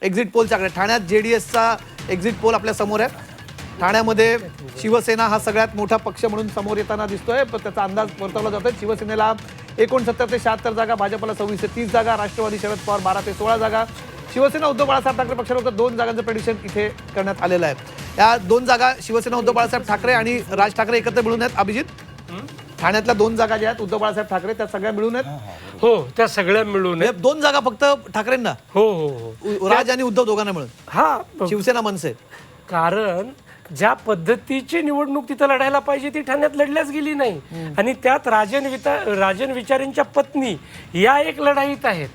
Exit पोलच्या आकडे ठाण्यात JDSचा एक्झिट पोल आपल्या समोर आहे. ठाण्यामध्ये शिवसेना हा सगळ्यात मोठा पक्ष म्हणून समोर येताना दिसतोय, पण त्याचा अंदाज वर्तवला जातोय. शिवसेनेला 69 ते 76 जागा, भाजपला 26 ते 30 जागा, राष्ट्रवादी शरद पवार 12 ते 16 जागा, शिवसेना उद्धव बाळासाहेब ठाकरे पक्षाला 2 जागांचं प्रेडिक्शन इथे करण्यात आलेलं आहे. या 2 जागा शिवसेना उद्धव बाळासाहेब ठाकरे आणि राज ठाकरे एकत्र मिळून आहेत. अभिजित, ठाण्यातल्या 2 जागा ज्या आहेत उद्धव बाळासाहेब ठाकरे त्या सगळ्या मिळून आहेत. हो, त्या सगळ्या मिळून आहेत. 2 जागा फक्त ठाकरेंना. हो हो हो, राज आणि उद्धव दोघांना मिळून. हा, शिवसेना मनसे. कारण ज्या पद्धतीची निवडणूक तिथं लढायला पाहिजे ती ठाण्यात लढल्याच गेली नाही. आणि त्यात राजन विचारेंच्या पत्नी या एक लढाईत आहेत.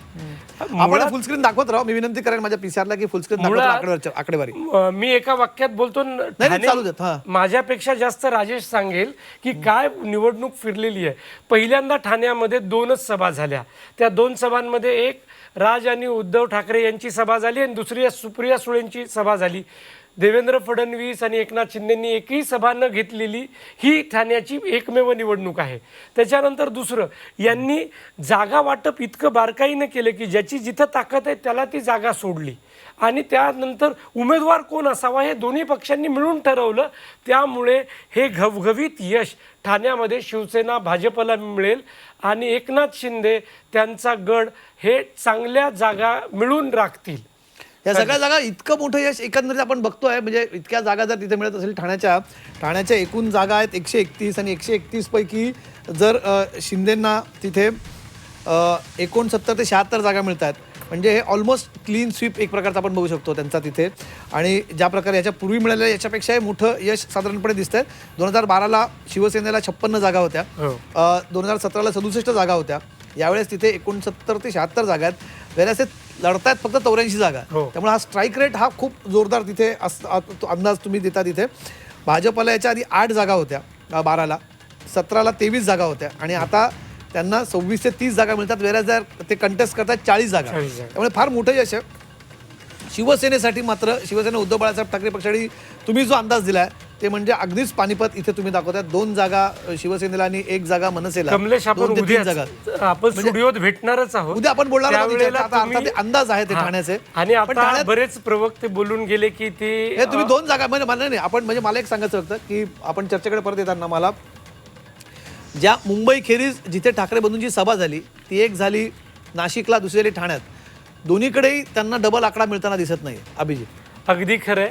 आपण फुलस्क्रीन दाखवत राहू. मी विनंती करेन माझ्या पीसीआरला की फुलस्क्रीन दाखवत आकडेवारी. मी एका वाक्यात बोलतो, चालू देत. माझ्यापेक्षा जास्त राजेश सांगेल की काय निवडणूक फिरलेली आहे. पहिल्यांदा ठाण्यामध्ये 2च सभा झाल्या. त्या 2 सभांमध्ये एक राज आणि उद्धव ठाकरे यांची सभा झाली आणि दुसरी सुप्रिया सुळेंची सभा झाली. देवेंद्र फडणवीस आणि एकनाथ शिंदेंनी एकही सभा न घेतलेली ही ठाण्याची एकमेव निवडणूक आहे. त्याच्यानंतर दुसरं, यांनी जागा वाटप इतकं बारकाईनं केलं की ज्याची जिथं ताकद आहे त्याला ती जागा सोडली. आणि त्यानंतर उमेदवार कोण असावा हे दोन्ही पक्षांनी मिळून ठरवलं. त्यामुळे हे घवघवीत यश ठाण्यामध्ये शिवसेना भाजपला मिळेल आणि एकनाथ शिंदे त्यांचा गड हे चांगल्या जागा मिळून राखतील. या सगळ्या जागा इतकं मोठं यश एकंदरीत आपण बघतोय. म्हणजे इतक्या जागा जर तिथे मिळत असेल, ठाण्याच्या एकूण जागा आहेत 131 आणि 131 पैकी जर शिंदेंना तिथे 69 ते 76 जागा मिळत आहेत. म्हणजे हे ऑलमोस्ट क्लीन स्वीप एक प्रकारचा आपण बघू शकतो त्यांचा तिथे. आणि ज्या प्रकारे याच्या पूर्वी मिळालेल्या याच्यापेक्षाही मोठं यश साधारणपणे दिसतंय. 2012ला शिवसेनेला 56 जागा होत्या, 2017ला 67 जागा होत्या. यावेळेस तिथे 69 ते 76 जागा आहेत. वेळेस लढतायत फक्त 84 जागा. त्यामुळे हा स्ट्राईक रेट हा खूप जोरदार तिथे अंदाज तुम्ही देता. तिथे भाजपला याच्या आधी 8 जागा होत्या 12ला, 17ला 23 जागा होत्या आणि आता त्यांना 26 ते 30 जागा मिळतात. वेळेस जर ते कंटेस्ट करतात 40 जागा. त्यामुळे फार मोठं यश आहे. शिवसेनेसाठी मात्र शिवसेना उद्धव बाळासाहेब ठाकरे पक्षाने तुम्ही जो अंदाज दिलाय ते म्हणजे अगदीच पानिपत इथे तुम्ही दाखवताय. 2 जागा शिवसेनेला आणि 1 जागा मनसेला. कमलेश, आपण स्टुडिओत भेटणारच आहोत. उद्या आपण बोलणार आहोत. अंदाज आहे ते ठाण्याचे. आणि आता बरेच प्रवक्ते बोलून गेले की ते तुम्ही 2 जागा म्हणजे मला नाही आपण म्हणजे मला एक सांगायचं होतं की आपण चर्चेकडे परत येताना मला ज्या मुंबई खेरीज जिथे ठाकरे बंधूंची सभा झाली ती एक झाली नाशिकला, दुसरी झाली ठाण्यात. दोन्हीकडेही त्यांना डबल आकडा मिळताना दिसत नाही. अभिजित, अगदी खरंय.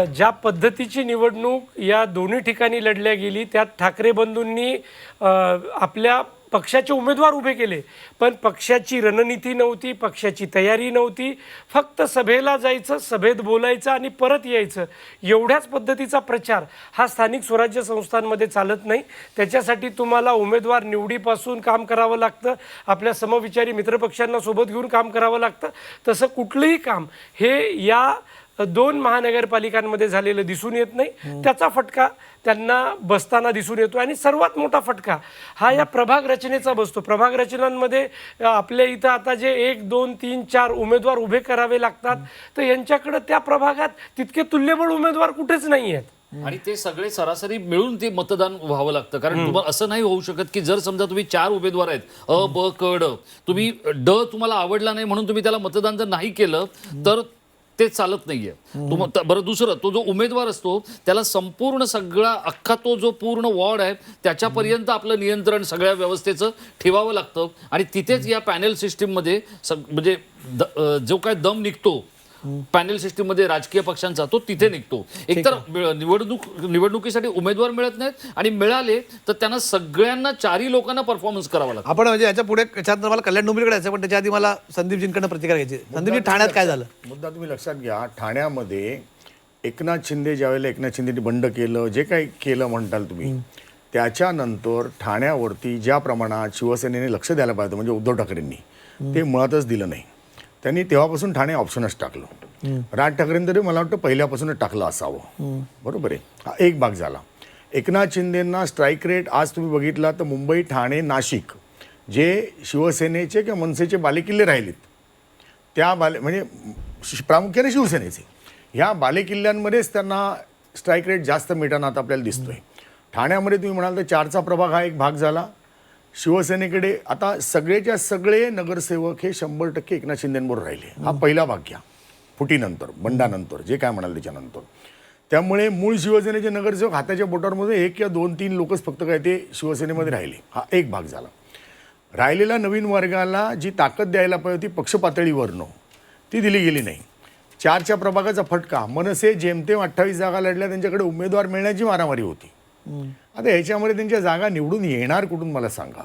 ज्या पद्धतीची निवडणूक या दोन्ही ठिकाणी लढल्या गेली त्यात ठाकरे बंधूंनी आपल्या पक्षाचे उमेदवार उभे केले, पण पक्षाची रणनीती नव्हती, पक्षाची तयारी नव्हती. फक्त सभेला जायचं, सभेत बोलायचं आणि परत यायचं, एवढ्याच पद्धतीचा प्रचार हा स्थानिक स्वराज्य संस्थांमध्ये चालत नाही. त्याच्यासाठी तुम्हाला उमेदवार निवडीपासून काम करावं लागतं, आपल्या समविचारी मित्रपक्षांना सोबत घेऊन काम करावं लागतं. तसं कुठलंही काम हे या 2 महानगरपालिकांमध्ये झालेलं दिसून येत नाही. त्याचा फटका त्यांना बसताना दिसून येतो. आणि सर्वात मोठा फटका हा या प्रभाग रचनेचा बसतो. प्रभाग रचनांमध्ये आपल्या इथं आता जे 1, 2, 3, 4 उमेदवार उभे करावे लागतात, तर यांच्याकडे त्या प्रभागात तितके तुल्यबळ उमेदवार कुठेच नाही आहेत. आणि ते सगळे सरासरी मिळून ते मतदान व्हावं लागतं. कारण तुम्हाला असं नाही होऊ शकत की जर समजा तुम्ही 4 उमेदवार आहेत, अ, ब, क, ड, तुम्ही ड तुम्हाला आवडला नाही म्हणून तुम्ही त्याला मतदान जर नाही केलं तर ते चालत नाहीये. बरं, दुसरं, तो जो उमेदवार असतो त्याला संपूर्ण सगळा अख्खा तो जो पूर्ण वॉर्ड आहे त्याच्यापर्यंत आपलं नियंत्रण सगळ्या व्यवस्थेचं ठेवावं लागतं. आणि तिथेच या पॅनेल सिस्टीममध्ये म्हणजे जो काय दम निघतो पॅनेल सिस्टीम मध्ये राजकीय पक्षांचा, तो तिथे निघतो. एकतर निवडणुकीसाठी उमेदवार मिळत नाहीत आणि मिळाले तर त्यांना सगळ्यांना 4ही लोकांना परफॉर्मन्स करावा लागतो. आपण म्हणजे याच्या पुढे मला कल्याण डोंबिवलीकडे यायचं, पण त्याच्या आधी मला संदीपजींकडनं प्रतिक्रिया घ्यायची. संदीपजी, ठाण्यात काय झालं? मुद्दा तुम्ही लक्षात घ्या. ठाण्यामध्ये एकनाथ शिंदे ज्यावेळेला एकनाथ शिंदेनी बंड केलं, जे काही केलं म्हणताल तुम्ही, त्याच्यानंतर ठाण्यावरती ज्या प्रमाणात शिवसेनेने लक्ष द्यायला पाहिजे म्हणजे उद्धव ठाकरेंनी ते मुळातच दिलं नाही. त्यांनी तेव्हापासून ठाणे ऑप्शनच टाकलं. राज ठाकरेंनी तरी मला वाटतं पहिल्यापासूनच टाकलं असावं. बरोबर आहे. हा एक भाग झाला. एकनाथ शिंदेंना स्ट्राईक रेट आज तुम्ही बघितला तर मुंबई, ठाणे, नाशिक जे शिवसेनेचे किंवा मनसेचे बालेकिल्ले राहिलेत त्या म्हणजे प्रामुख्याने शिवसेनेचे ह्या बालेकिल्ल्यांमध्येच त्यांना स्ट्राईक रेट जास्त मिळताना आता आपल्याला दिसतोय. ठाण्यामध्ये तुम्ही म्हणाल तर 4चा प्रभाग हा एक भाग झाला. शिवसेनेकडे आता सगळेच्या सगळे नगरसेवक हे 100% एकनाथ शिंदेंबरोबर राहिले. हा पहिला भाग घ्या. फुटीनंतर बंडानंतर जे काय म्हणाल त्याच्यानंतर. त्यामुळे मूळ शिवसेनेचे नगरसेवक हाताच्या बोटांमध्ये 1 किंवा 2-3 लोकच फक्त काय ते शिवसेनेमध्ये राहिले. हा एक भाग झाला. राहिलेल्या नवीन वर्गाला जी ताकद द्यायला पाहिजे होती पक्ष पातळीवरनं ती दिली गेली नाही. 4च्या प्रभागाचा फटका. मनसे जेमतेम 28 जागा लढल्या, त्यांच्याकडे उमेदवार मिळण्याची मारामारी होती. आता ह्याच्यामध्ये त्यांच्या जागा निवडून येणार कुठून मला सांगा.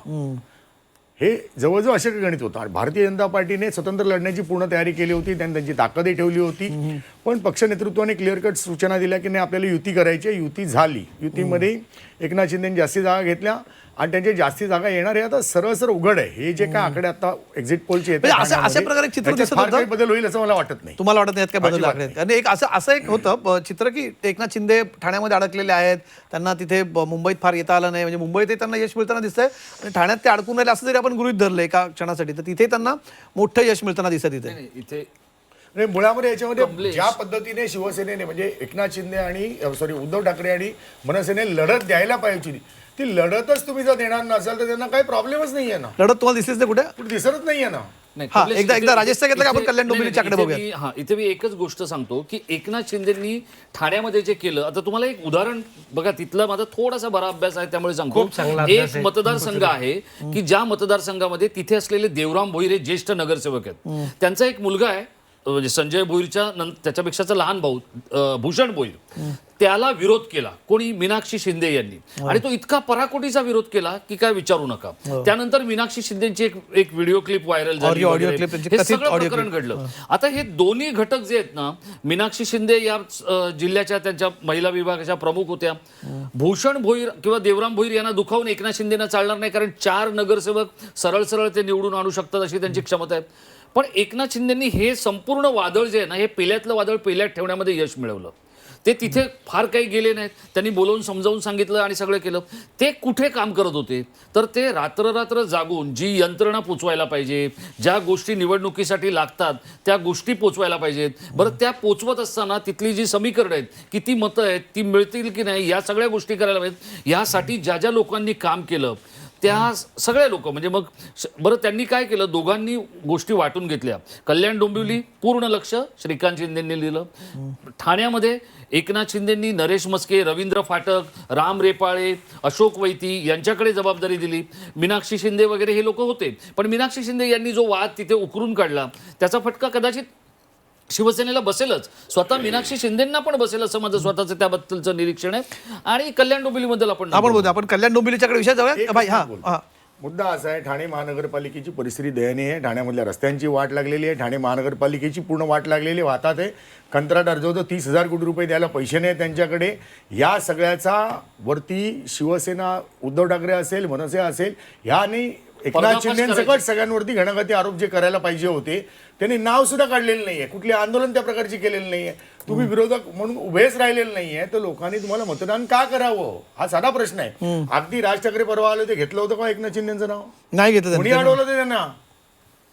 हे जवळजवळ अशक्य गणित होतं. भारतीय जनता पार्टीने स्वतंत्र लढण्याची पूर्ण तयारी केली होती, त्यांनी त्यांची ताकदही ठेवली होती. पण पक्ष नेतृत्वाने क्लिअर कट सूचना दिल्या की नाही आपल्याला युती करायची आहे. युती झाली. युतीमध्ये एकनाथ शिंदेने जास्ती जागा घेतल्या आणि त्यांच्या जास्ती जागा येणार हे आता सरळ उघड आहे. हे जे काय आकडे आता एक्झिट पोलचे अशा प्रकारे चित्र दिसत होतं. काही बदल होईल असं मला वाटत नाही. तुम्हाला वाटत नाही यात काय बदल अजिबात लागले? आणि एक असं एक होतं चित्र की एकनाथ शिंदे ठाण्यामध्ये अडकलेले आहेत, त्यांना तिथे मुंबईत फार येता आलं नाही, म्हणजे मुंबईत त्यांना यश मिळताना दिसतंय आणि ठाण्यात ते अडकून राहिले असं जरी आपण गृहीत धरलं एका क्षणासाठी, तर तिथे त्यांना मोठं यश मिळताना दिसत इथे. इथे आणि मुळामध्ये याच्यामध्ये कमलेश. ज्या पद्धतीने शिवसेनेने म्हणजे एकनाथ शिंदे आणि उद्धव ठाकरे आणि मनसेने लढत द्यायला पाहिजे ती लढतच तुम्ही जर देणार नसाल तर त्यांना काही प्रॉब्लेमच नाहीये ना. लढत तुम्हाला दिसलीच नाही कुठे? कुठे दिसतच नाहीये ना. नाही, हा, कमलेश, एकदा इथे- राजेशचं घेतलं की आपण इथे- कल्याण नाही, डोंबिवलीच्या नाही, कडे इथे बघूया. इथे मी एकच गोष्ट सांगतो की एकनाथ शिंदेंनी ठाण्यामध्ये जे केलं, आता तुम्हाला एक उदाहरण बघा, तिथला माझा थोडासा बरा अभ्यास आहे त्यामुळे सांगतो. खूप चांगला अभ्यास एक आहे. मतदारसंघ आहे की ज्या मतदारसंघामध्ये तिथे असलेले देवराम भोईर हे ज्येष्ठ नगरसेवक आहेत. त्यांचा एक मुलगा आहे म्हणजे संजय भोईरच्या त्याच्यापेक्षाचा लहान भाऊ भूषण भोईर, त्याला विरोध केला कोणी? मीनाक्षी शिंदे यांनी. आणि तो इतका पराकोटीचा विरोध केला की काय विचारू नका. त्यानंतर मीनाक्षी शिंदेची एक व्हिडिओ क्लिप व्हायरल झाली ऑडिओ वगैरे. क्लिप त्यांची हे कथित सगळं ऑडिओ प्रकरण क्लिप. घडलं. आता हे दोन्ही घटक जे आहेत ना, मीनाक्षी शिंदे या जिल्ह्याच्या त्यांच्या महिला विभागाच्या प्रमुख होत्या. भूषण भोईर किंवा देवराम भोईर यांना दुखावून एकनाथ शिंदेना चालणार नाही, कारण 4 नगरसेवक सरळ ते निवडून आणू शकतात अशी त्यांची क्षमता आहे. पण एकनाथ शिंदेंनी हे संपूर्ण वादळ जे आहे ना, हे पेल्यातलं वादळ पेल्यात ठेवण्यामध्ये यश मिळवलं. ते तिथे फार काही गेले नाहीत, त्यांनी बोलवून समजावून सांगितलं आणि सगळं केलं. ते कुठे काम करत होते? तर ते रात्र जागून जी यंत्रणा पोचवायला पाहिजे, ज्या गोष्टी निवडणुकीसाठी लागतात त्या गोष्टी पोचवायला पाहिजेत. बरं, त्या पोचवत असताना तिथली जी समीकरणं आहेत, किती मतं आहेत, ती मिळतील की नाही, या सगळ्या गोष्टी करायला पाहिजेत. यासाठी ज्या लोकांनी काम केलं त्या सगळे लोक म्हणजे मग बरं, त्यांनी काय केलं? दोघांनी गोष्टी वाटून घेतल्या. कल्याण डोंबिवली पूर्ण लक्ष श्रीकांत शिंदेंनी दिलं. ठाण्यामध्ये एकनाथ शिंदेंनी नरेश मस्के, रवींद्र फाटक, राम रेपाळे, अशोक वैती यांच्याकडे जबाबदारी दिली. मीनाक्षी शिंदे वगैरे हे लोक होते, पण मीनाक्षी शिंदे यांनी जो वाद तिथे उकरून काढला त्याचा फटका कदाचित शिवसेनेला बसेलच, स्वतः मीनाक्षी शिंदेंना पण बसेल असं माझं स्वतःचं त्याबद्दलचं निरीक्षण आहे. आणि कल्याण डोंबिवलीबद्दल आपण बोलू, आपण कल्याण डोंबिवलीच्याकडे विषय जाऊया एक भाई. हा बोल. हा मुद्दा असा आहे, ठाणे महानगरपालिकेची परिस्थिती दयनीय आहे. ठाण्यामधल्या रस्त्यांची वाट लागलेली आहे. ठाणे महानगरपालिकेची पूर्ण वाट लागलेली वाहतात आहे. कंत्राटदार जो 30,000 कोटी रुपये द्यायला पैसे नाही त्यांच्याकडे. या सगळ्याचा वरती शिवसेना, उद्धव ठाकरे असेल, मनसे असेल, ह्याने एकनाथ शिंदेसकट सगळ्यांवरती घणाघाती आरोप जे करायला पाहिजे होते त्यांनी नाव सुद्धा काढलेलं नाहीये. कुठले आंदोलन त्या प्रकारची केलेलं नाहीये. तुम्ही विरोधक म्हणून उभेच राहिलेलं नाहीये, तर लोकांनी तुम्हाला मतदान का करावं हा साधा प्रश्न आहे. अगदी राज ठाकरे परवा आले, ते घेतलं होतं का एकनाथ शिंदेचं नाव? नाही घेतलं कोणी त्यांनी. अडवलं ते त्यांना?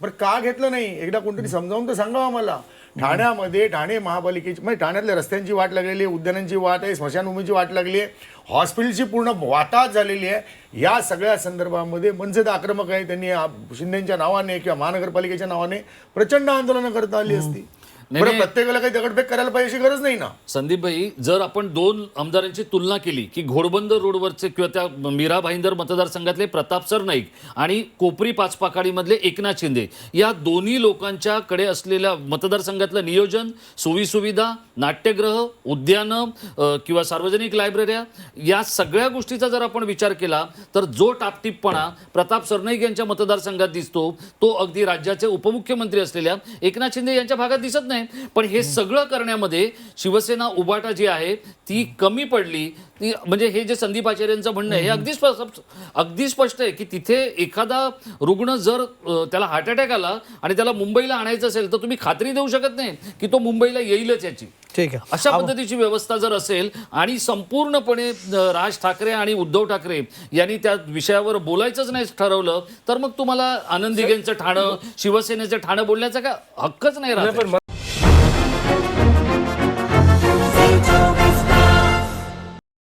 बरं, का घेतलं नाही? एकदा कोणतरी समजावून तर सांगा आम्हाला. ठाण्यामध्ये ठाणे महापालिकेची म्हणजे ठाण्यातल्या रस्त्यांची वाट लागलेली आहे, उद्यानांची वाट आहे, स्मशानभूमीची वाट लागली आहे, हॉस्पिटलची पूर्ण वाटाच झालेली आहे. या सगळ्या संदर्भामध्ये मनसे आक्रमक आहे. त्यांनी शिंदेच्या नावाने किंवा महानगरपालिकेच्या नावाने प्रचंड आंदोलनं करता आली असती. बरं, प्रत्येकाला काही दगडफेक करायला पाहिजे अशी गरज नाही ना. संदीप भाई, जर आपण 2 आमदारांची तुलना केली की घोडबंदर रोडवरचे किंवा त्या मीरा भाईंदर मतदारसंघातले प्रताप सरनाईक आणि कोपरी पाचपाकाडीमधले एकनाथ शिंदे, या दोन्ही लोकांच्याकडे असलेल्या मतदारसंघातलं नियोजन, सोयीसुविधा, नाट्यगृह, उद्यानं किंवा सार्वजनिक लायब्रऱ्या, या सगळ्या गोष्टीचा जर आपण विचार केला तर जो टापटीपणा प्रताप सरनाईक यांच्या मतदारसंघात दिसतो तो अगदी राज्याचे उपमुख्यमंत्री असलेल्या एकनाथ शिंदे यांच्या भागात दिसत नाही. पण हे सगळं करण्यामध्ये शिवसेना उबाटा जी आहे ती कमी पडली. ती म्हणजे हे जे संदीप आचार्यांचं म्हणणं आहे हे अगदी स्पष्ट आहे की तिथे एखादा रुग्ण जर त्याला हार्ट अटॅक आला आणि त्याला मुंबईला आणायचं असेल तर तुम्ही खात्री देऊ शकत नाही की तो मुंबईला येईलच याची. ठीक आहे. अशा पद्धतीची व्यवस्था जर असेल आणि संपूर्णपणे राज ठाकरे आणि उद्धव ठाकरे यांनी त्या विषयावर बोलायचंच नाही ठरवलं तर मग तुम्हाला आनंद दिघेंचं ठाणं, शिवसेनेचं ठाणं बोलण्याचा काय हक्कच नाही राहत. पण